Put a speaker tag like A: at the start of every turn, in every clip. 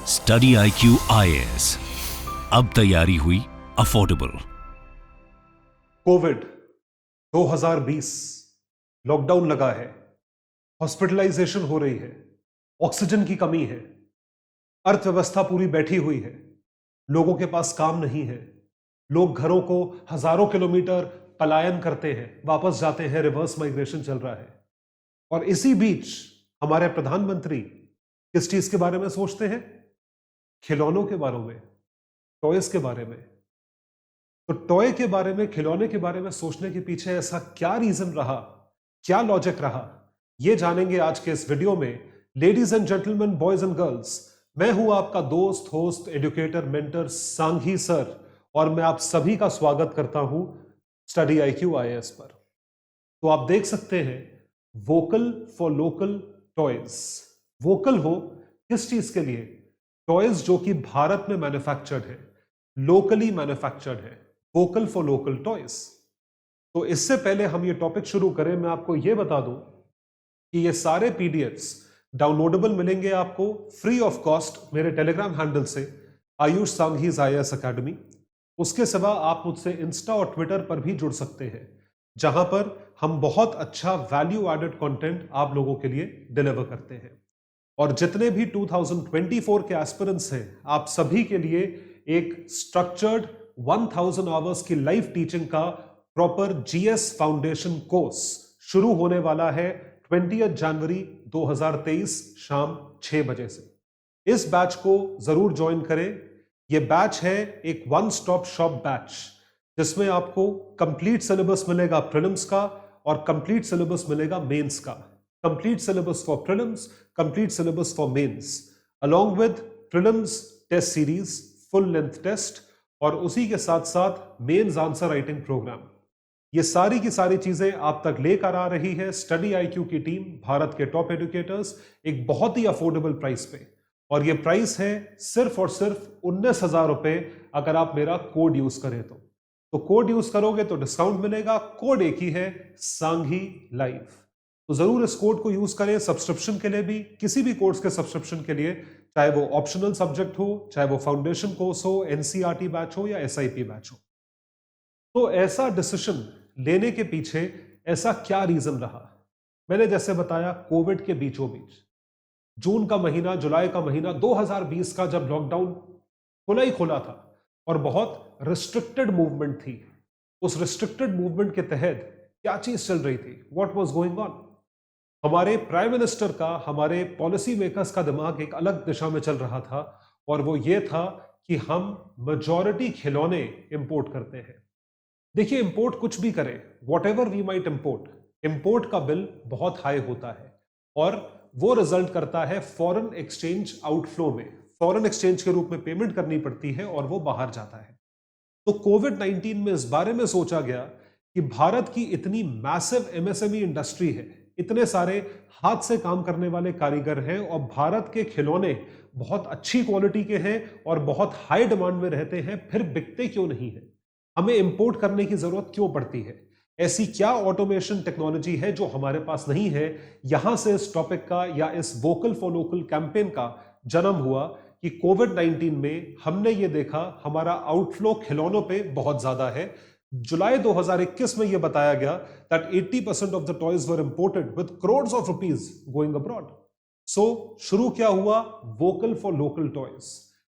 A: Study IQ IAS, अब तैयारी हुई अफोर्डेबल।
B: कोविड 2020 लॉकडाउन लगा है, हॉस्पिटलाइजेशन हो रही है, ऑक्सीजन की कमी है, अर्थव्यवस्था पूरी बैठी हुई है, लोगों के पास काम नहीं है, लोग घरों को हजारों किलोमीटर पलायन करते हैं, वापस जाते हैं, रिवर्स माइग्रेशन चल रहा है। और इसी बीच हमारे प्रधानमंत्री किस चीज के बारे में सोचते हैं? खिलौनों के बारे में, टॉयज के बारे में। तो टॉय के बारे में, खिलौने के बारे में सोचने के पीछे ऐसा क्या रीजन रहा, क्या लॉजिक रहा, ये जानेंगे आज के इस वीडियो में। Ladies and gentleman, boys and girls, मैं हूं आपका दोस्त, host, educator, mentor Sanghi sir, और मैं आप सभी का स्वागत करता हूं स्टडी IQ IAS पर। तो आप देख सकते हैं, vocal for local toys. Vocal हो किस चीज के लिए? टॉयज जो कि भारत में मैन्युफैक्चर्ड है, लोकली मैन्युफैक्चर्ड है, वोकल फॉर लोकल टॉयज। तो इससे पहले हम ये टॉपिक शुरू करें, मैं आपको ये बता दूं कि ये सारे PDFs डाउनलोडेबल मिलेंगे आपको फ्री ऑफ कॉस्ट मेरे टेलीग्राम हैंडल से, आयुष सांघीज IAS अकेडमी। उसके सिवा आप मुझसे इंस्टा और ट्विटर पर भी जुड़ सकते हैं, जहां पर हम बहुत अच्छा वैल्यू एडेड कंटेंट आप लोगों के लिए डिलीवर करते हैं। और जितने भी 2024 के एस्पिरेंट्स हैं, आप सभी के लिए एक स्ट्रक्चर्ड 1000 आवर्स की लाइव टीचिंग का प्रॉपर GS फाउंडेशन कोर्स शुरू होने वाला है 20 जनवरी 2023 शाम 6 बजे से। इस बैच को जरूर ज्वाइन करें। यह बैच है एक वन स्टॉप शॉप बैच, जिसमें आपको कंप्लीट सिलेबस मिलेगा प्रीलिम्स का और कंप्लीट सिलेबस मिलेगा मेंस का। Complete syllabus for prelims, complete syllabus for mains, along with prelims test series, full length test, और उसी के साथ साथ मेंस आंसर राइटिंग प्रोग्राम। ये सारी की सारी चीजें आप तक लेकर आ रही है स्टडी IQ की टीम, भारत के टॉप एजुकेटर्स, एक बहुत ही अफोर्डेबल प्राइस पे। और ये प्राइस है सिर्फ और सिर्फ 19,000 रुपए, अगर आप मेरा कोड यूज करें तो कोड यूज करोगे तो डिस्काउंट मिलेगा। कोड एक ही है, सांघी लाइव। तो जरूर इस कोड को यूज करें सब्सक्रिप्शन के लिए भी, किसी भी कोर्स के सब्सक्रिप्शन के लिए, चाहे वो ऑप्शनल सब्जेक्ट हो, चाहे वो फाउंडेशन कोर्स हो, NCERT बैच हो या SIP बैच हो। तो ऐसा डिसीजन लेने के पीछे ऐसा क्या रीजन रहा? मैंने जैसे बताया, कोविड के बीचों बीच, जून का महीना, जुलाई का महीना 2020 का, जब लॉकडाउन खुला ही खुला था और बहुत रिस्ट्रिक्टेड मूवमेंट थी, उस रिस्ट्रिक्टेड मूवमेंट के तहत क्या चीज चल रही थी? What was going on? हमारे प्राइम मिनिस्टर का, हमारे पॉलिसी मेकर्स का दिमाग एक अलग दिशा में चल रहा था, और वो ये था कि हम मेजॉरिटी खिलौने इंपोर्ट करते हैं। देखिए, इंपोर्ट कुछ भी करें, whatever we might import, import का बिल बहुत हाई होता है, और वो रिजल्ट करता है फॉरेन एक्सचेंज आउटफ्लो में। फॉरेन एक्सचेंज के रूप में पेमेंट करनी पड़ती है और वो बाहर जाता है। तो कोविड-19 में इस बारे में सोचा गया कि भारत की इतनी मैसिव MSME इंडस्ट्री है, इतने सारे हाथ से काम करने वाले कारीगर हैं, और भारत के खिलौने बहुत अच्छी क्वालिटी के हैं और बहुत हाई डिमांड में रहते हैं, फिर बिकते क्यों नहीं है? हमें इंपोर्ट करने की जरूरत क्यों पड़ती है? ऐसी क्या ऑटोमेशन टेक्नोलॉजी है जो हमारे पास नहीं है? यहां से इस टॉपिक का, या इस वोकल फॉर लोकल कैंपेन का जन्म हुआ कि कोविड-19 में हमने ये देखा, हमारा आउटफ्लो खिलौनों पे बहुत ज्यादा है। जुलाई 2021 में यह बताया गया that 80% of the toys were imported with crores of rupees going abroad. So शुरू क्या हुआ? वोकल फॉर लोकल टॉयज,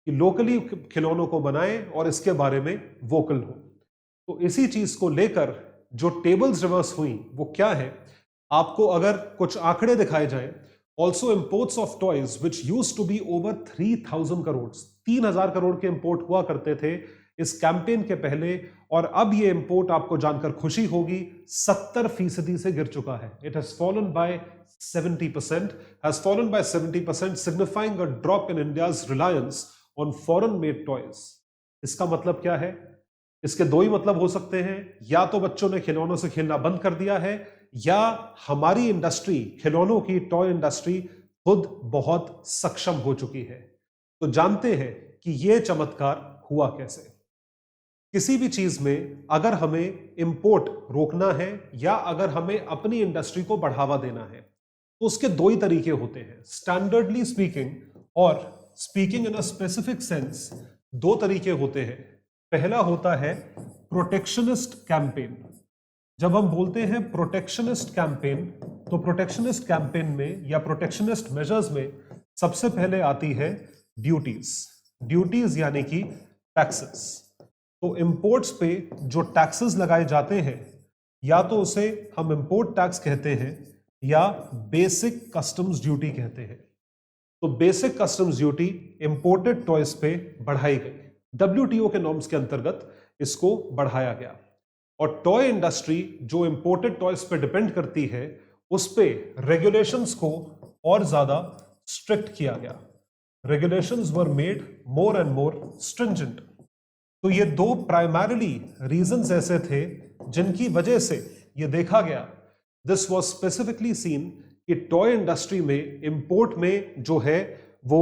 B: कि लोकली खिलौनों को बनाएं और इसके बारे में वोकल हो। तो इसी चीज को लेकर जो टेबल्स रिवर्स हुई वो क्या है? आपको अगर कुछ आंकड़े दिखाए जाएं, also imports of toys which used to be over 3,000 crore, 3,000 crore के इंपोर्ट हुआ करते थे इस कैंपेन के पहले, और अब ये इंपोर्ट आपको जानकर खुशी होगी 70% से गिर चुका है। It has fallen bye 70%, has fallen by 70%, signifying a drop in India's reliance on foreign made toys. इसका मतलब क्या है? इसके दो ही मतलब हो सकते हैं, या तो बच्चों ने खिलौनों से खेलना बंद कर दिया है, या हमारी इंडस्ट्री, खिलौनों की टॉय इंडस्ट्री खुद बहुत सक्षम हो चुकी है। तो जानते हैं कि यह चमत्कार हुआ कैसे। किसी भी चीज में अगर हमें इंपोर्ट रोकना है, या अगर हमें अपनी इंडस्ट्री को बढ़ावा देना है, तो उसके दो ही तरीके होते हैं, स्टैंडर्डली स्पीकिंग और speaking in a specific sense दो तरीके होते हैं। पहला होता है प्रोटेक्शनिस्ट कैंपेन। जब हम बोलते हैं प्रोटेक्शनिस्ट कैंपेन, तो प्रोटेक्शनिस्ट कैंपेन में या प्रोटेक्शनिस्ट मेजर्स में सबसे पहले आती है ड्यूटीज। ड्यूटीज यानी कि टैक्सेस। तो इंपोर्ट्स पे जो टैक्सेस लगाए जाते हैं, या तो उसे हम इंपोर्ट टैक्स कहते हैं या बेसिक कस्टम्स ड्यूटी कहते हैं। तो basic customs duty imported toys पे बढ़ाई गई। WTO के नॉर्म्स के अंतर्गत इसको बढ़ाया गया और टॉय इंडस्ट्री जो इंपोर्टेड टॉयज पे डिपेंड करती है, उस पे रेगुलेशंस को और ज्यादा स्ट्रिक्ट किया गया। Regulations were made more and more stringent. तो ये दो प्राइमरीली रीजंस ऐसे थे जिनकी वजह से ये देखा गया, दिस वाज स्पेसिफिकली सीन कि टॉय इंडस्ट्री में इंपोर्ट में जो है वो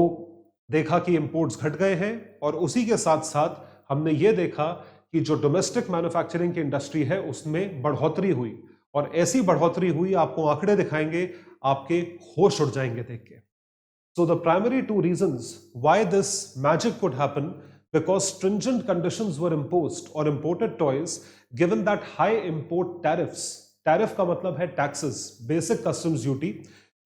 B: देखा कि इंपोर्ट्स घट गए हैं, और उसी के साथ साथ हमने ये देखा कि जो डोमेस्टिक मैन्युफैक्चरिंग की इंडस्ट्री है उसमें बढ़ोतरी हुई, और ऐसी बढ़ोतरी हुई, आपको आंकड़े दिखाएंगे, आपके होश उड़ जाएंगे देख के। So the primary two reasons why this magic could happen, because stringent conditions were imposed on imported toys given that high import tariffs, tariff का मतलब है taxes, basic customs duty,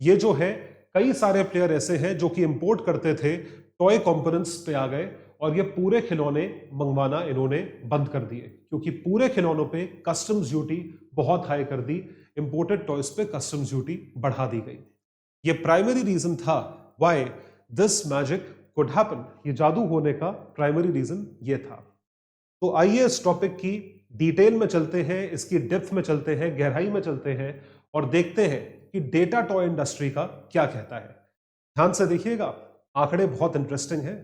B: ये जो है कई सारे प्लेयर ऐसे हैं जो कि इंपोर्ट करते थे, टॉय कंपोनेंट्स पे आ गए और ये पूरे खिलौने मंगवाना इन्होंने बंद कर दिए, क्योंकि पूरे खिलौनों पे कस्टम्स ड्यूटी बहुत हाई कर दी, इंपोर्टेड टॉयज पे कस्टम्स ड्यूटी बढ़ा दी गई। ये प्राइमरी रीजन था why this magic could happen। ये जादू होने का प्राइमरी रीजन ये था। तो आइए इस टॉपिक की डिटेल में चलते हैं, इसकी डेप्थ में चलते हैं, गहराई में चलते हैं और देखते हैं कि डेटा टॉय इंडस्ट्री का क्या कहता है। ध्यान से देखिएगा, आंकड़े बहुत इंटरेस्टिंग हैं।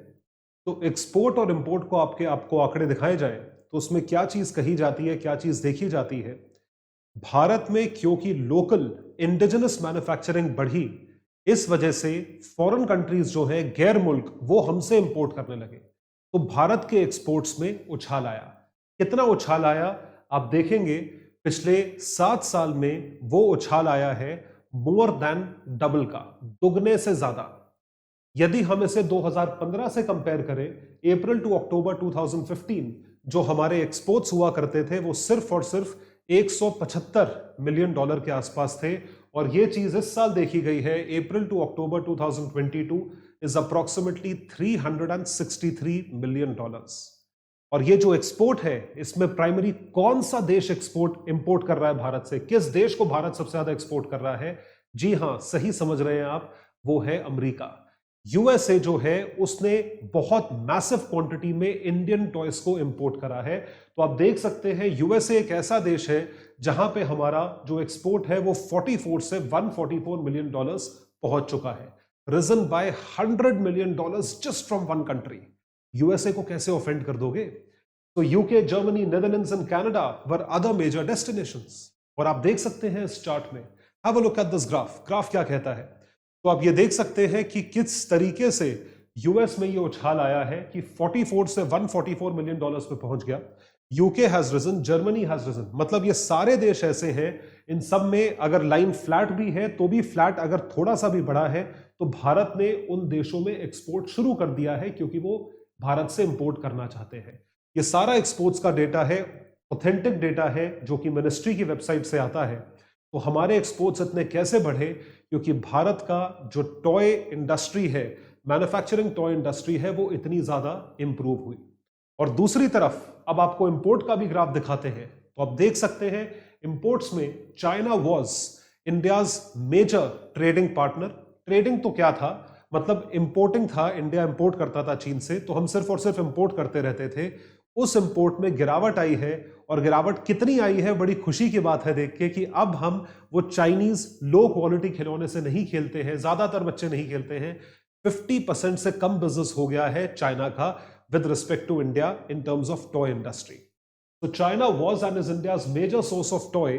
B: तो एक्सपोर्ट और इंपोर्ट को आपको आंकड़े दिखाए जाएं तो उसमें क्या चीज कही जाती है, क्या चीज देखी जाती है। भारत में क्योंकि लोकल इंडिजिनस मैन्युफैक्चरिंग बढ़ी, इस वजह से फॉरेन कंट्रीज जो है, गैर मुल्क, वो हमसे इंपोर्ट करने लगे, तो भारत के एक्सपोर्ट्स में उछाल आया। कितना उछाल आया आप देखेंगे, पिछले 7 साल में वो उछाल आया है मोर देन डबल का, दुगने से ज्यादा। यदि हम इसे 2015 से कंपेयर करें, अप्रैल टू अक्टूबर 2015 जो हमारे एक्सपोर्ट्स हुआ करते थे वो सिर्फ और सिर्फ $175 मिलियन के आसपास थे, और ये चीज इस साल देखी गई है, April to October 2022 is approximately $363 million. और ये जो एक्सपोर्ट है, इसमें प्राइमरी कौन सा देश एक्सपोर्ट इंपोर्ट कर रहा है भारत से, किस देश को भारत सबसे ज्यादा एक्सपोर्ट कर रहा है? जी हां, सही समझ रहे हैं आप, वो है अमेरिका। यूएसए जो है उसने बहुत मैसिव क्वांटिटी में इंडियन टॉयज को इंपोर्ट करा है। तो आप देख सकते हैं यूएसए एक ऐसा देश है जहां पे हमारा जो एक्सपोर्ट है वो 44 से $144 मिलियन पहुंच चुका है, risen by $100 million just from one country. USA को कैसे ऑफेंड कर दोगे? तो UK, Germany, Netherlands and Canada were other major destinations. और आप देख सकते हैं इस चार्ट में, have a look at this graph क्या कहता है। तो आप ये देख सकते हैं कि किस तरीके से यूएस में ये उछाल आया है कि 44 से $144 मिलियन पे पहुंच गया। UK has risen, Germany has risen, मतलब ये सारे देश ऐसे हैं, इन सब में अगर लाइन फ्लैट भी है तो भी फ्लैट अगर थोड़ा सा भी बढ़ा है तो भारत ने उन देशों में एक्सपोर्ट शुरू कर दिया है, क्योंकि वो भारत से इंपोर्ट करना चाहते हैं। ये सारा एक्सपोर्ट्स का डेटा है, ऑथेंटिक डेटा है, जो कि मिनिस्ट्री की वेबसाइट से आता है। तो हमारे एक्सपोर्ट्स इतने कैसे बढ़े? क्योंकि भारत का जो टॉय इंडस्ट्री है, मैन्युफैक्चरिंग टॉय इंडस्ट्री है, वो इतनी ज्यादा इंप्रूव हुई। और दूसरी तरफ अब आपको इंपोर्ट का भी ग्राफ दिखाते हैं, तो आप देख सकते हैं इंपोर्ट्स में China was India's major trading partner. Trading तो क्या था, मतलब इंपोर्टिंग था, इंडिया इंपोर्ट करता था चीन से, तो हम सिर्फ और सिर्फ इंपोर्ट करते रहते थे। उस इंपोर्ट में गिरावट आई है, और गिरावट कितनी आई है, बड़ी खुशी की बात है देख के कि अब हम वो चाइनीज लो क्वालिटी खिलौने से नहीं खेलते हैं, ज्यादातर बच्चे नहीं खेलते हैं। 50% से कम बिजनेस हो गया है चाइना का with respect to India in terms of toy industry. So China was and is India's major source of toy.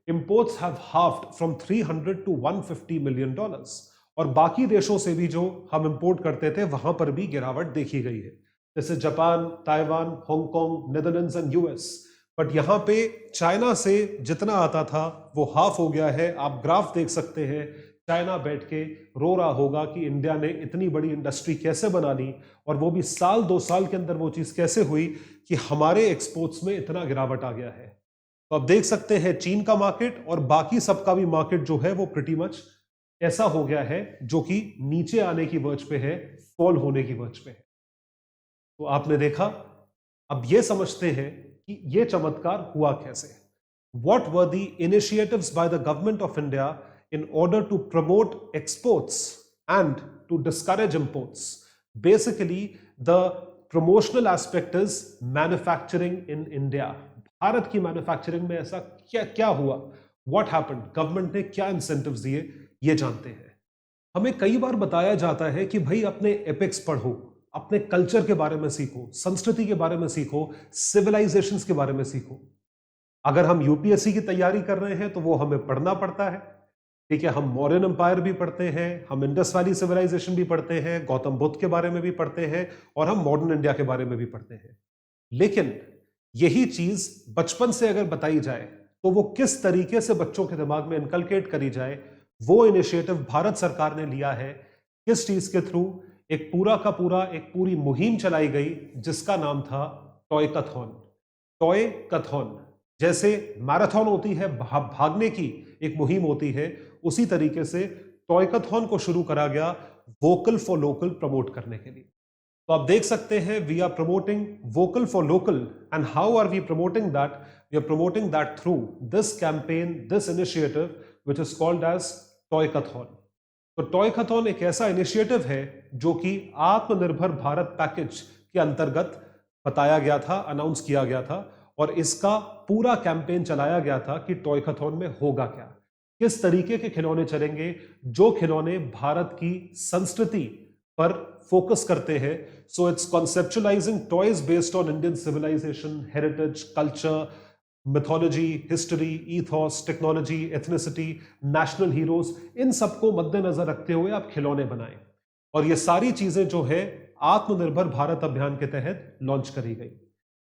B: Imports have halved from 300 to 150 million dollars. और बाकी देशों से भी जो हम इंपोर्ट करते थे वहां पर भी गिरावट देखी गई है, जैसे Japan, Taiwan, Hong Kong, Netherlands and US. But यहां पे चाइना से जितना आता था वो हाफ हो गया है। आप ग्राफ देख सकते हैं चाइना बैठ के रो रहा होगा कि इंडिया ने इतनी बड़ी इंडस्ट्री कैसे बना ली, और वो भी साल 2 साल के अंदर वो चीज कैसे हुई कि हमारे एक्सपोर्ट्स में इतना गिरावट आ गया है। तो आप देख सकते हैं चीन का मार्केट और बाकी सबका भी मार्केट जो है वो प्रिटी मच ऐसा हो गया है जो कि नीचे आने की वर्ज पे है, फॉल होने की वर्ज पे है। तो आपने देखा, अब ये समझते हैं कि ये चमत्कार हुआ कैसे। What were the initiatives by the government of India in order to promote exports and to discourage imports? Basically, the promotional aspect is manufacturing in India. Bharat की मैन्युफैक्चरिंग में ऐसा क्या क्या हुआ, What happened? गवर्नमेंट ने क्या इंसेंटिव्स दिए, ये जानते हैं। हमें कई बार बताया जाता है कि भाई अपने एपिक्स पढ़ो, अपने कल्चर के बारे में सीखो, संस्कृति के बारे में सीखो, सिविलाइजेशंस के बारे में सीखो। अगर हम यूपीएससी की तैयारी कर रहे हैं तो वो हमें पढ़ना पड़ता है, ठीक है। हम मौर्यन एम्पायर भी पढ़ते हैं, हम इंडस वैली सिविलाइजेशन भी पढ़ते हैं, गौतम बुद्ध के बारे में भी पढ़ते हैं, और हम मॉडर्न इंडिया के बारे में भी पढ़ते हैं। लेकिन यही चीज बचपन से अगर बताई जाए तो वो किस तरीके से बच्चों के दिमाग में इनकलकेट करी जाए, वो इनिशिएटिव भारत सरकार ने लिया है। किस चीज के थ्रू? एक पूरा का पूरा एक पूरी मुहिम चलाई गई जिसका नाम था टॉय कथॉन। टॉय कथॉन, जैसे मैराथन होती है, भागने की एक मुहिम होती है, उसी तरीके से टॉयकथॉन को शुरू करा गया वोकल फॉर लोकल प्रमोट करने के लिए। तो आप देख सकते हैं we are promoting vocal for local, and how are we promoting that? We are promoting that through this campaign, this initiative which is called as Toycathon. तो टॉयकथॉन एक ऐसा इनिशिएटिव है जो कि आत्मनिर्भर भारत पैकेज के अंतर्गत बताया गया था, अनाउंस किया गया था, और इसका पूरा कैंपेन चलाया गया था कि टॉयकथॉन में होगा क्या, किस तरीके के खिलौने चलेंगे, जो खिलौने भारत की संस्कृति पर फोकस करते हैं। So it's conceptualising toys based on Indian civilisation, heritage, culture, mythology, history, ethos, technology, ethnicity, national heroes, इन सबको मद्देनजर रखते हुए आप खिलौने बनाएं। और ये सारी चीजें जो है आत्मनिर्भर भारत अभियान के तहत लॉन्च करी गई।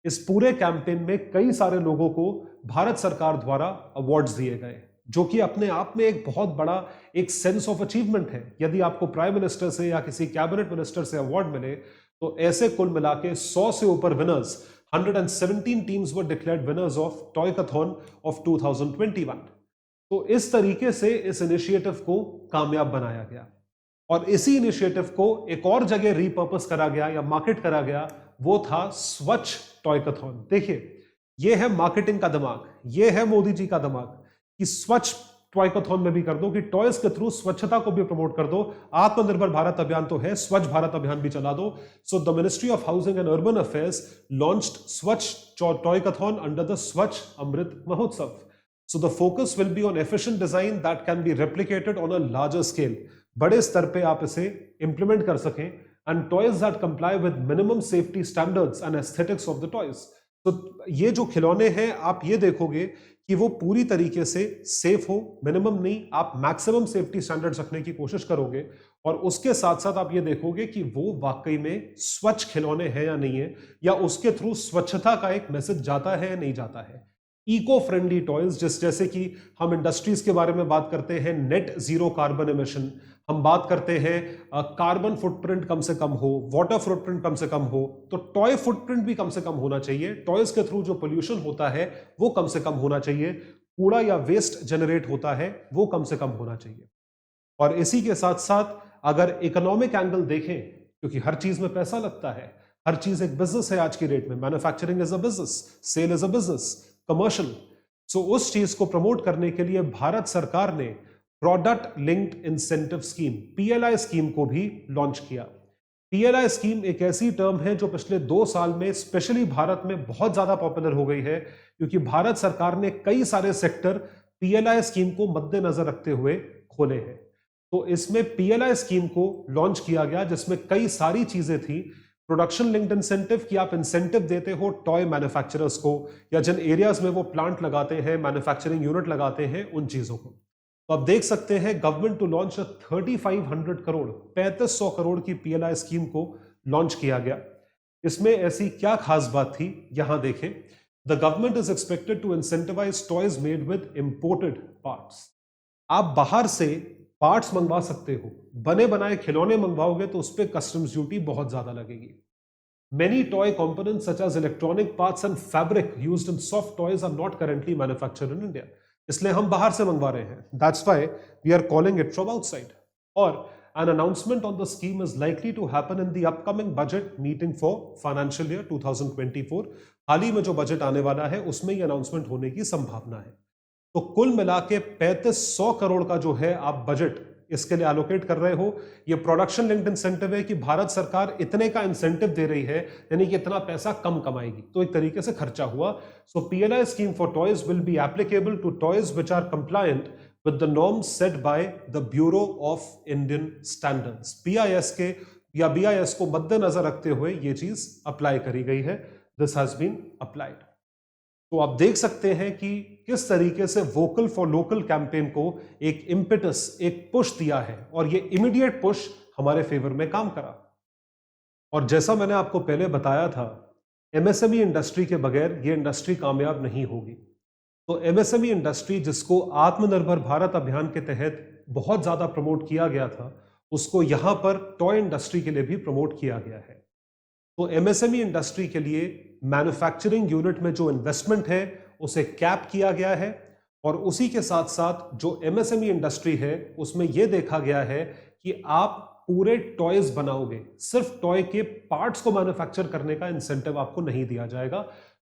B: इस पूरे कैंपेन में कई सारे लोगों को भारत सरकार द्वारा अवार्ड्स दिए गए, जो कि अपने आप में एक बहुत बड़ा एक सेंस ऑफ अचीवमेंट है। यदि आपको प्राइम मिनिस्टर से या किसी कैबिनेट मिनिस्टर से अवार्ड मिले तो ऐसे कुल मिला के 100 से ऊपर winners, 117 teams were declared winners of Toycathon of 2021। तो इस तरीके से इस इनिशिएटिव को कामयाब बनाया गया, और इसी इनिशिएटिव को एक और जगह रीपर्पस करा गया या मार्केट करा गया, वो था स्वच्छ टॉयकथॉन। देखिए, ये है मार्केटिंग का दिमाग, ये है मोदी जी का दिमाग कि स्वच्छ टॉयकथॉन में भी कर दो, कि टॉयज के थ्रू स्वच्छता को भी प्रमोट कर दो। आत्मनिर्भर भारत अभियान तो है, स्वच्छ भारत अभियान भी चला दो। So the ministry of housing and urban affairs launched स्वच्छ टॉयकथॉन अंडर द स्वच्छ Amrit Mahotsav. So the focus will be on efficient design that can be replicated on a larger scale. बड़े स्तर पे आप इसे इंप्लीमेंट कर सकें, and toys that comply with minimum safety standards and aesthetics of the toys. तो ये जो खिलौने हैं आप ये देखोगे कि वो पूरी तरीके से सेफ हो, मिनिमम नहीं, आप मैक्सिमम सेफ्टी स्टैंडर्ड्स रखने की कोशिश करोगे, और उसके साथ साथ आप ये देखोगे कि वो वाकई में स्वच्छ खिलौने हैं या नहीं है, या उसके थ्रू स्वच्छता का एक मैसेज जाता है या नहीं जाता है। इको फ्रेंडली टॉयज, जैसे कि हम इंडस्ट्रीज के बारे में बात करते हैं, नेट जीरो कार्बन एमिशन, हम बात करते हैं कार्बन फुटप्रिंट कम से कम हो, वाटर फुटप्रिंट कम से कम हो, तो टॉय फुटप्रिंट भी कम से कम होना चाहिए। टॉयज के थ्रू जो पोल्यूशन होता है वो कम से कम होना चाहिए, कूड़ा या वेस्ट जनरेट होता है वो कम से कम होना चाहिए। और इसी के साथ साथ अगर इकोनॉमिक एंगल देखें, क्योंकि हर चीज में पैसा लगता है, हर चीज एक बिजनेस है आज की डेट में, manufacturing is a business, sale is a business, commercial. So उस चीज को प्रमोट करने के लिए भारत सरकार ने product linked incentive scheme, PLI scheme को भी लॉन्च किया। पीएलआई स्कीम एक ऐसी टर्म है जो पिछले 2 साल में स्पेशली भारत में बहुत ज्यादा पॉपुलर हो गई है, क्योंकि भारत सरकार ने कई सारे सेक्टर पीएलआई स्कीम को मद्देनजर रखते हुए खोले हैं। तो इसमें पीएलआई स्कीम को लॉन्च किया गया जिसमें कई सारी चीजें थी। प्रोडक्शन लिंक्ड इंसेंटिव, कि आप इंसेंटिव देते हो टॉय मैन्युफैक्चरर्स को, या जिन एरियाज में वो प्लांट लगाते हैं, मैन्युफैक्चरिंग यूनिट लगाते हैं, उन चीजों को। तो आप देख सकते हैं government to launch 3500 crore, 3500 crore की पीएलआई स्कीम को लॉन्च किया गया। इसमें ऐसी क्या खास बात थी, यहां देखें। The government is expected to incentivise toys made with imported parts. आप बाहर से पार्ट्स मंगवा सकते हो, बने बनाए खिलौने मंगवाओगे तो उस पर कस्टम्स ड्यूटी बहुत ज्यादा लगेगी। Many toy components such as electronic parts and fabric used in soft toys are not currently manufactured in India. इसलिए हम बाहर से मंगवा रहे हैं. That's why we are calling it from outside. और an announcement on the scheme is likely to happen in the upcoming budget meeting for financial year 2024. हाल ही में जो बजट आने वाला है उसमें ये अनाउंसमेंट होने की संभावना है। तो कुल मिला के 3500 करोड़ का जो है आप बजट इसके लिए एलोकेट कर रहे हो। ये प्रोडक्शन लिंक्ड इंसेंटिव है कि भारत सरकार इतने का इंसेंटिव दे रही है, यानी कि इतना पैसा कम कमाएगी, तो एक तरीके से खर्चा हुआ। So PLI scheme for toys will be applicable to toys which are compliant with the norms set by the Bureau of Indian Standards. PIS के या बीआईएस को मद्देनजर रखते हुए ये चीज अप्लाई करी गई है। This has been applied. तो आप देख सकते हैं कि किस तरीके से वोकल फॉर लोकल कैंपेन को एक इम्पेटस, एक पुश दिया है, और ये इमीडिएट पुश हमारे फेवर में काम करा। और जैसा मैंने आपको पहले बताया था, एमएसएमई इंडस्ट्री के बगैर ये इंडस्ट्री कामयाब नहीं होगी। तो एमएसएमई इंडस्ट्री जिसको आत्मनिर्भर भारत अभियान के तहत बहुत ज्यादा प्रमोट किया गया था, उसको यहां पर टॉय इंडस्ट्री के लिए भी प्रमोट किया गया है। तो एमएसएमई इंडस्ट्री के लिए मैन्युफैक्चरिंग यूनिट में जो इन्वेस्टमेंट है उसे कैप किया गया है, और उसी के साथ साथ जो एमएसएमई इंडस्ट्री है उसमें यह देखा गया है कि आप पूरे टॉयज बनाओगे, सिर्फ टॉय के पार्ट्स को मैन्युफैक्चर करने का इंसेंटिव आपको नहीं दिया जाएगा।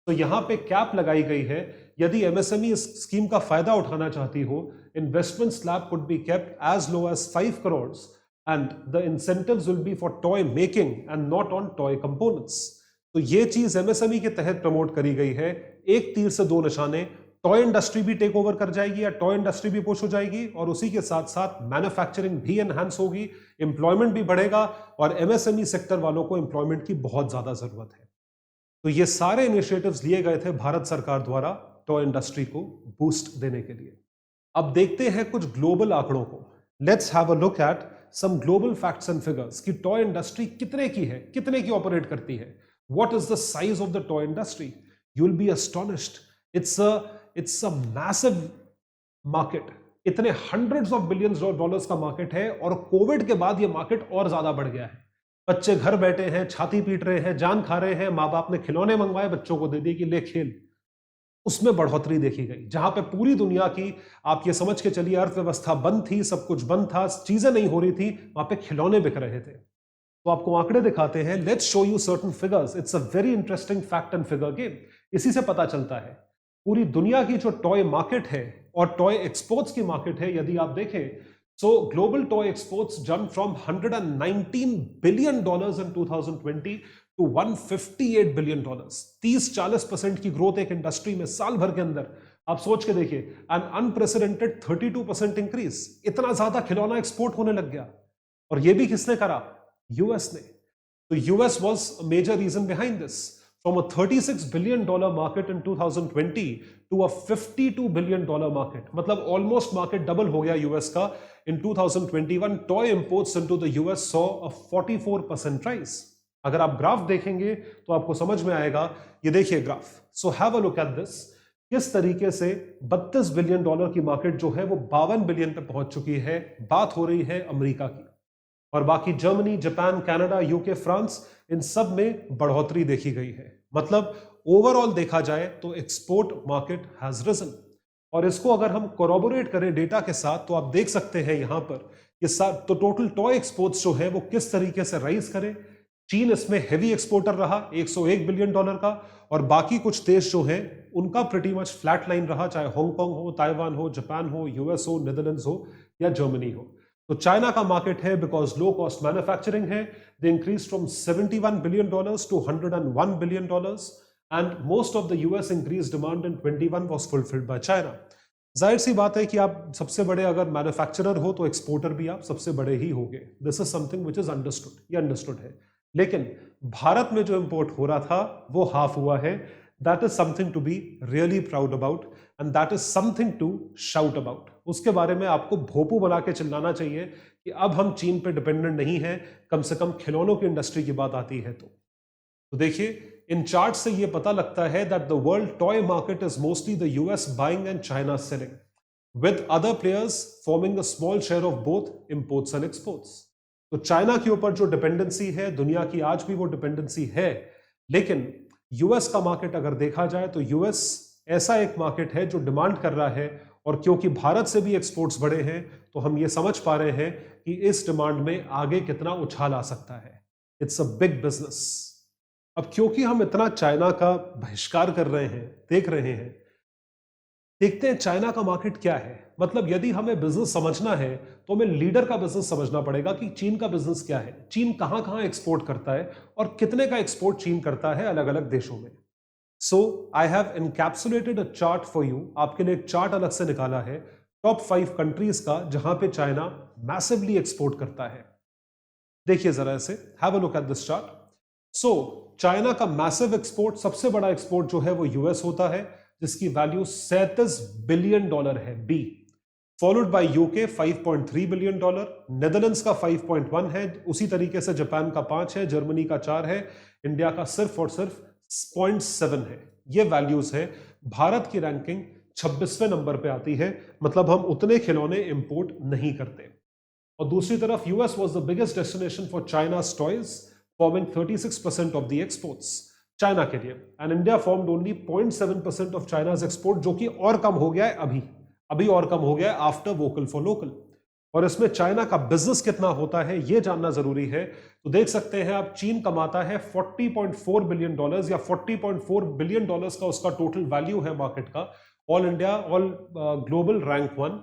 B: तो यहां पे कैप लगाई गई है। यदि एमएसएमई इस स्कीम का फायदा उठाना चाहती हो, investment slab could be kept as low as 5 crore and the incentives will be for toy making and not on toy components. तो ये चीज एमएसएमई के तहत प्रमोट करी गई है। एक तीर से दो निशाने, टॉय इंडस्ट्री भी टेक ओवर कर जाएगी या टॉय इंडस्ट्री भी पुश हो जाएगी, और उसी के साथ साथ मैन्युफैक्चरिंग भी एनहांस होगी, एम्प्लॉयमेंट भी बढ़ेगा, और एमएसएमई सेक्टर वालों को एम्प्लॉयमेंट की बहुत ज्यादा जरूरत है। तो ये सारे इनिशिएटिव्स लिए गए थे भारत सरकार द्वारा टॉय इंडस्ट्री को बूस्ट देने के लिए। अब देखते हैं कुछ ग्लोबल आंकड़ों को। Let's have a look eight some global facts and figures कि टॉय इंडस्ट्री कितने की है, कितने की ऑपरेट करती है। What is the size of the toy industry? You will be astonished. It's a massive market. इतने hundreds of billions of dollars का मार्केट है, और कोविड के बाद ये मार्केट और ज्यादा बढ़ गया है। बच्चे घर बैठे हैं, छाती पीट रहे हैं, जान खा रहे हैं, माँ बाप ने खिलौने मंगवाए, बच्चों को दे दिए कि ले खेल। उसमें बढ़ोतरी देखी गई। जहां पे पूरी दुनिया की, आप ये समझ के चलिए, अर्थव्यवस्था बंद थी, सब कुछ बंद था, चीजें नहीं हो रही थी, वहां पे खिलौने बिक रहे थे। तो आपको आंकड़े दिखाते हैं। Let's show you certain figures. It's a very interesting fact and figure game. इसी से पता चलता है पूरी दुनिया की जो टॉय मार्केट है और टॉय एक्सपोर्ट्स की मार्केट है, यदि आप देखें, सो global toy exports jump from $119 billion in 2020 to $158 billion. 30-40% की ग्रोथ एक इंडस्ट्री में साल भर के अंदर। आप सोच के देखिए, एन अनप्रेसिडेंटेड 32% इंक्रीज। इतना ज्यादा खिलौना एक्सपोर्ट होने लग गया, और ये भी किसने करा? यूएस ने। तो US was a major reason behind this. From a $36 billion market in 2020 to a $52 billion market, मतलब ऑलमोस्ट मार्केट डबल हो गया यूएस का। In 2021 toy imports into the US saw a 44% rise. अगर आप ग्राफ देखेंगे तो आपको समझ में आएगा। ये देखिए graph. So have a look at this. किस तरीके से $32 बिलियन की मार्केट जो है वो 52 बिलियन पे पहुंच चुकी है। बात हो रही है अमेरिका की, और बाकी Germany, Japan, Canada, UK, France, इन सब में बढ़ोतरी देखी गई है। मतलब ओवरऑल देखा जाए तो एक्सपोर्ट मार्केट हैज रिजन। और इसको अगर हम कोरोबोरेट करें डेटा के साथ, तो आप देख सकते हैं यहां पर तो टोटल टॉय एक्सपोर्ट्स जो है वो किस तरीके से राइज करें। चीन इसमें हेवी एक्सपोर्टर रहा, $101 बिलियन का, और बाकी कुछ देश जो हैं उनका प्रीटी मच फ्लैट लाइन रहा, चाहे हांगकांग हो, ताइवान हो, जापान हो, यूएस हो, नीदरलैंड्स हो या जर्मनी हो। तो चाइना का मार्केट है बिकॉज लो कॉस्ट मैन्युफैक्चरिंग है। They increase from $71 billion to $101 billion, and most of the US increase demand in 21 was fulfilled by China. जाहिर सी बात है कि आप सबसे बड़े अगर मैन्युफैक्चरर हो तो एक्सपोर्टर भी आप सबसे बड़े ही होंगे। This is something which is understood, ये अंडरस्टूड है। लेकिन भारत में जो इंपोर्ट हो रहा था वो हाफ हुआ है। That is something to be really proud about, and that is something to shout about. उसके बारे में आपको भोपू बना के चिल्लाना चाहिए कि अब हम चीन पे डिपेंडेंट नहीं है, कम से कम खिलौनों की इंडस्ट्री की बात आती है तो देखिए, इन चार्ट से ये पता लगता है that the world toy market is mostly the US buying and China selling. with other players forming a small share of both imports and exports. तो चाइना के ऊपर जो डिपेंडेंसी है, दुनिया की आज भी वो डिपेंडेंसी है, लेकिन यूएस का मार्केट अगर देखा जाए तो यूएस ऐसा एक मार्केट है जो डिमांड कर रहा है, और क्योंकि भारत से भी एक्सपोर्ट्स बढ़े हैं तो हम ये समझ पा रहे हैं कि इस डिमांड में आगे कितना उछाल आ सकता है. It's a big business. अब क्योंकि हम इतना चाइना का बहिष्कार कर रहे हैं, देख रहे हैं, देखते हैं चाइना का मार्केट क्या है. मतलब यदि हमें बिजनेस समझना है तो हमें लीडर का बिजनेस समझना पड़ेगा कि चीन का बिजनेस क्या है, चीन कहां कहां एक्सपोर्ट करता है और कितने का एक्सपोर्ट चीन करता है अलग अलग देशों में. So I have encapsulated a chart for you. आपके लिए एक चार्ट अलग से निकाला है टॉप 5 कंट्रीज का जहां पे चाइना मैसिवली एक्सपोर्ट करता है. देखिए जरा इसे, have a look at this chart. So China का मैसिव एक्सपोर्ट, सबसे बड़ा एक्सपोर्ट जो है वो यूएस होता है, जिसकी वैल्यू $37 बिलियन है, B. Followed by UK $5.3 billion, Netherlands का 5.1 है, उसी तरीके से जापान का 5 है, जर्मनी का 4 है, इंडिया का सिर्फ और सिर्फ 0.7 है. ये वैल्यूज है. भारत की रैंकिंग 26वें नंबर पे आती है, मतलब हम उतने खिलौने इंपोर्ट नहीं करते. और दूसरी तरफ US was the biggest destination for चाइना's toys, forming 36% of the exports China के लिए. And India formed only 0.7% of चाइना's export, जो कि और कम हो गया है अभी और कम हो गया है आफ्टर वोकल फॉर लोकल. और इसमें चाइना का बिजनेस कितना होता है ये जानना जरूरी है. तो देख सकते हैं आप, चीन कमाता है $40.4 बिलियन या $40.4 बिलियन का उसका टोटल वैल्यू है मार्केट का. All India, all global rank 1.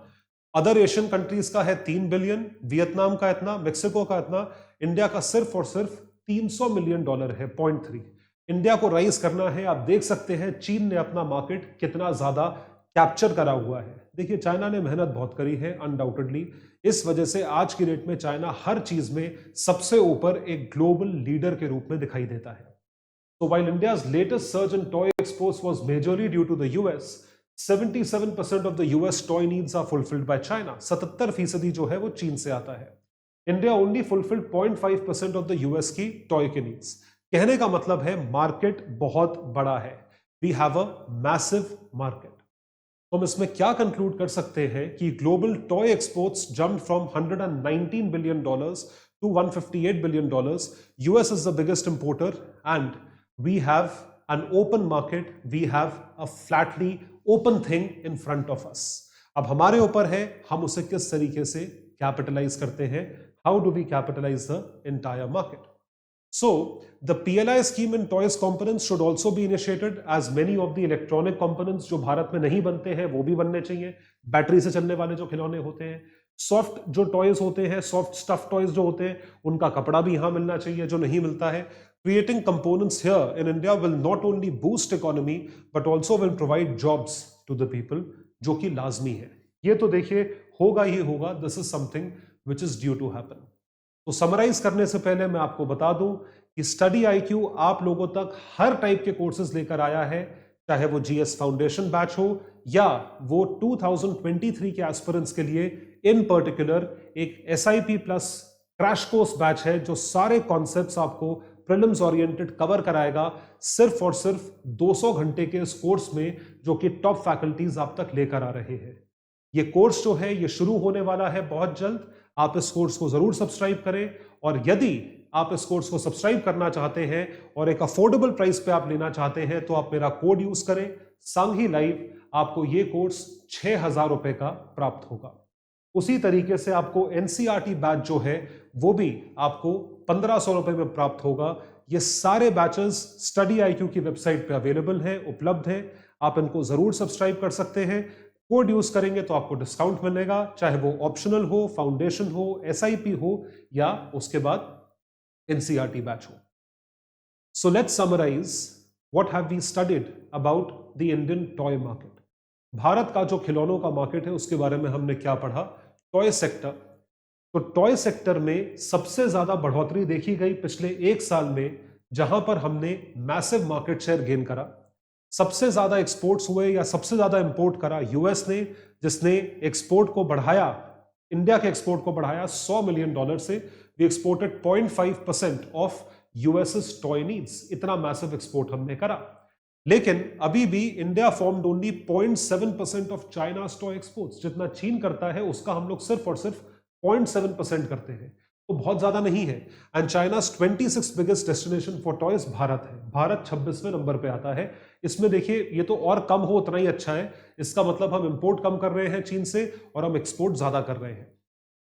B: Other Asian countries का है 3 बिलियन, वियतनाम का इतना, मेक्सिको का इतना. इंडिया का सिर्फ और सिर्फ $300 मिलियन है, 0.3. इंडिया को राइज करना है. आप देख सकते हैं चीन ने अपना मार्केट कितना ज्यादा कैप्चर करा हुआ है. देखिए चाइना ने मेहनत बहुत करी है अनडाउटेडली. इस वजह से आज की डेट में चाइना हर चीज में सबसे ऊपर एक ग्लोबल लीडर के रूप में दिखाई देता है. So while India's latest surge in toy exports was majorly due to the US, 77% of the US toy needs are fulfilled by China. 77% जो है वो चीन से आता है. India only fulfilled 0.5% of the US की टॉय के नीड्स. कहने का मतलब है मार्केट बहुत बड़ा है. We have a massive market. तो हम इसमें क्या कंक्लूड कर सकते हैं कि global toy exports jumped from $119 billion to $158 billion. US is the biggest importer and we have an open market. We have a flatly open thing in front of us. अब हमारे ऊपर है हम उसे किस तरीके से कैपिटलाइज करते हैं. How do we capitalize the entire market? So the PLI scheme in toys components should also be initiated, as many of the electronic components जो भारत में नहीं बनते हैं वो भी बनने चाहिए. बैटरी से चलने वाले जो खिलौने होते हैं, सॉफ्ट जो टॉयज होते हैं, सॉफ्ट स्टफ टॉयज जो होते हैं, उनका कपड़ा भी यहां मिलना चाहिए जो नहीं मिलता है. Creating components here in India will not only boost economy but also will provide jobs to the people, जो कि लाजमी है. ये तो देखिए होगा ही होगा. This is something which is due to happen. तो समराइज करने से पहले मैं आपको बता दूं कि स्टडी आईक्यू आप लोगों तक हर टाइप के कोर्सेज लेकर आया है, चाहे वो जीएस फाउंडेशन बैच हो या वो 2023 के एस्पिरेंट्स के लिए इन पर्टिकुलर एक SIP plus crash course batch है जो सारे कॉन्सेप्ट्स आपको प्रीलिम्स ओरिएंटेड कवर कराएगा सिर्फ और सिर्फ 200 घंटे के इस कोर्स में, जो कि टॉप फैकल्टीज आप तक लेकर आ रहे हैं. ये कोर्स जो है ये शुरू होने वाला है बहुत जल्द. आप इस कोर्स को जरूर सब्सक्राइब करें, और यदि आप इस कोर्स को सब्सक्राइब करना चाहते हैं और एक अफोर्डेबल प्राइस पे आप लेना चाहते हैं तो आप मेरा कोड यूज करें, सांघी लाइव. आपको ये कोर्स 6,000 रुपए का प्राप्त होगा. उसी तरीके से आपको एनसीईआरटी बैच जो है वो भी आपको 1,500 रुपए में प्राप्त होगा. ये सारे बैचेस स्टडी आईक्यू की वेबसाइट पे अवेलेबल हैं, उपलब्ध हैं. आप इनको जरूर सब्सक्राइब कर सकते हैं. कोड यूज करेंगे तो आपको डिस्काउंट मिलेगा, चाहे वो ऑप्शनल हो, फाउंडेशन हो, एसआईपी हो या उसके बाद एनसीईआरटी बैच हो. So let's summarise what have we studied about the Indian toy market. Bharat का जो खिलौनों का मार्केट है उसके बारे में हमने क्या पढ़ा. Toy sector. तो टॉय सेक्टर में सबसे ज्यादा बढ़ोतरी देखी गई पिछले एक साल में, जहां पर हमने मैसिव मार्केट शेयर गेन करा. सबसे ज्यादा एक्सपोर्ट्स हुए या सबसे ज्यादा इंपोर्ट करा यूएस ने, जिसने एक्सपोर्ट को बढ़ाया, इंडिया के एक्सपोर्ट को बढ़ाया $100 मिलियन से. We exported 0.5% of US's toy needs. इतना मैसिव एक्सपोर्ट हमने करा. लेकिन अभी भी India formed only 0.7% of China's toy exports. जितना चीन करता है उसका हम लोग सिर्फ और सिर्फ 0.7% करते हैं, तो बहुत ज्यादा नहीं है। And चाइना's 26th biggest destination for toys Bharat है। भारत 26वें नंबर पे आता है। इसमें देखिए, ये तो और कम हो उतना ही अच्छा है। इसका मतलब हम इंपोर्ट कम कर रहे हैं चीन से और हम एक्सपोर्ट ज्यादा कर रहे हैं।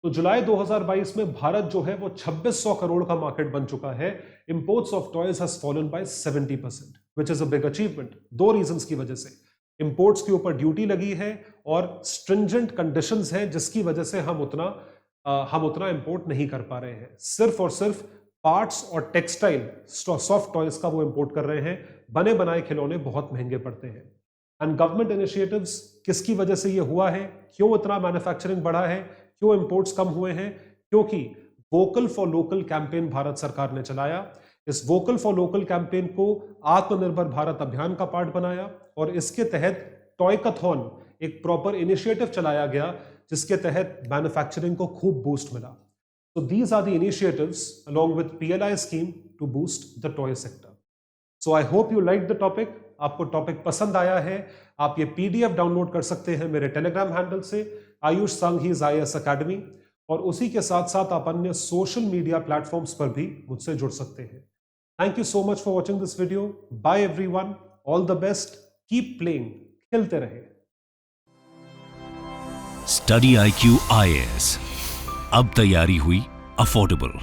B: तो जुलाई 2022 में भारत जो है वो 2600 करोड़ का मार्केट बन चुका है। Imports of toys has fallen bye 70%, which is a big achievement. दो रीजंस की वजह से। इंपोर्ट्स के ऊपर ड्यूटी लगी है और स्ट्रिंजेंट कंडीशंस हैं, जिसकी वजह से हम उतना इंपोर्ट नहीं कर पा रहे हैं। सिर्फ और सिर्फ पार्ट्स और टेक्सटाइल सॉफ्ट टॉयज का वो इंपोर्ट कर रहे हैं। बने बनाए खिलौने बहुत महंगे पड़ते हैं। एंड गवर्नमेंट इनिशिएटिव्स किसकी वजह से ये हुआ है, क्यों इतना मैन्युफैक्चरिंग बढ़ा है, क्यों इंपोर्ट्स कम हुए हैं? क्योंकि vocal for local campaign Bharat सरकार ने चलाया। इस वोकल फॉर लोकल कैंपेन को आत्मनिर्भर भारत अभियान का पार्ट बनाया और इसके तहत टॉयकथॉन एक प्रॉपर इनिशिएटिव चलाया गया, जिसके तहत मैन्युफैक्चरिंग को खूब बूस्ट मिला। So these are the initiatives along with PLI scheme to boost the toy sector. So I hope you liked the topic. आपको टॉपिक पसंद आया है। आप ये PDF डाउनलोड कर सकते हैं मेरे टेलीग्राम हैंडल से, आयुष संघीज IAS अकेडमी, और उसी के साथ साथ आप अन्य सोशल मीडिया प्लेटफॉर्म्स पर भी मुझसे जुड़ सकते हैं। Thank you so much for watching this video. Bye everyone, all the best, keep playing, खेलते रहे।
A: स्टडी IQ IAS, अब तैयारी हुई अफोर्डेबल।